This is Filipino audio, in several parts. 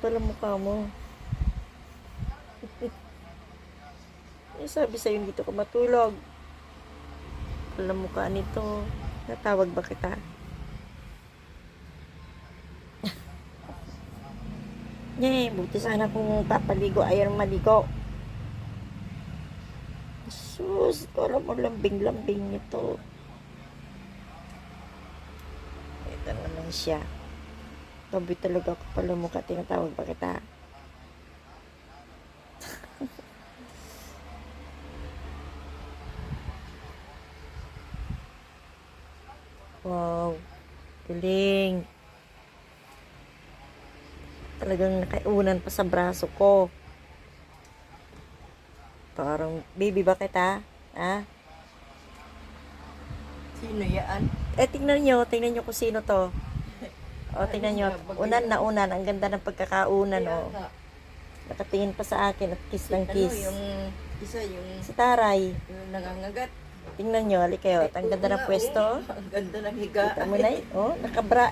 pala mukha mo. Eh, sabi sa'yo dito ka matulog. Pala mukha nito. Natawag ba kita? Buti sana kung papaligo, ayaw maligo. Sus, alam mo, lambing-lambing nito. Ito naman siya. Tabi talaga ako pala mukha, tinatawag ba kita? Wow, galing. Talagang nakaunan pa sa braso ko. Parang baby ba kita? Ha? Sino yan? Tingnan nyo kung sino to. O, tingnan nyo. Unan na unan. Ang ganda ng pagkakaunan, o. Nakatingin pa sa akin at kiss ng kiss. Yung isa, yung Si Taray. nangangagat. Tingnan nyo, hali kayo. Ang ganda ng pwesto. Ang ganda ng higa. Kita mo na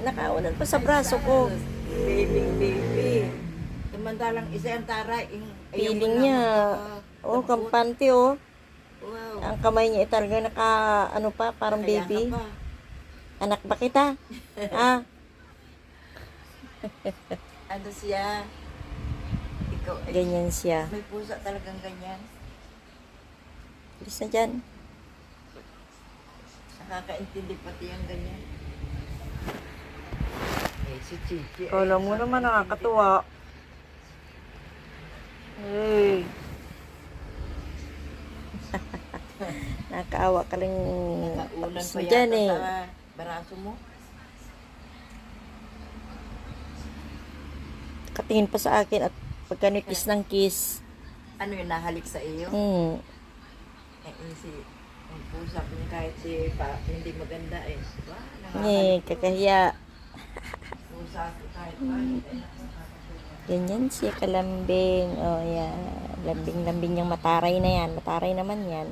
nakaunan pa sa braso ko. Baby. Samantalang isa ang taray. Feeling niya. Oh, kampante, oh. Wow. Ang kamay niya talaga parang Kaya baby. ka pa. Anak ba kita? Ah, Ano siya? Ikaw ay ganyan siya. may pusa talagang ganyan. Bilis na dyan. Nakakaintindi pati yung ganyan. Eh, si Chichi. Kala mo naman nakakatuwa. Hey. Nakaawa ka lang Nakaunan tapos pa na dyan yata eh. sa baraso mo. Katingin pa sa akin at pagka kiss ng kiss. Ano yung nahalik sa iyo? Hmm. Ang pusa ko kahit hindi maganda eh. Diba? Kakahiya. Pusa ko kahit Ganyan siya kalambing. Oh, yan. Lambing-lambing yung mataray na yan. Mataray naman yan.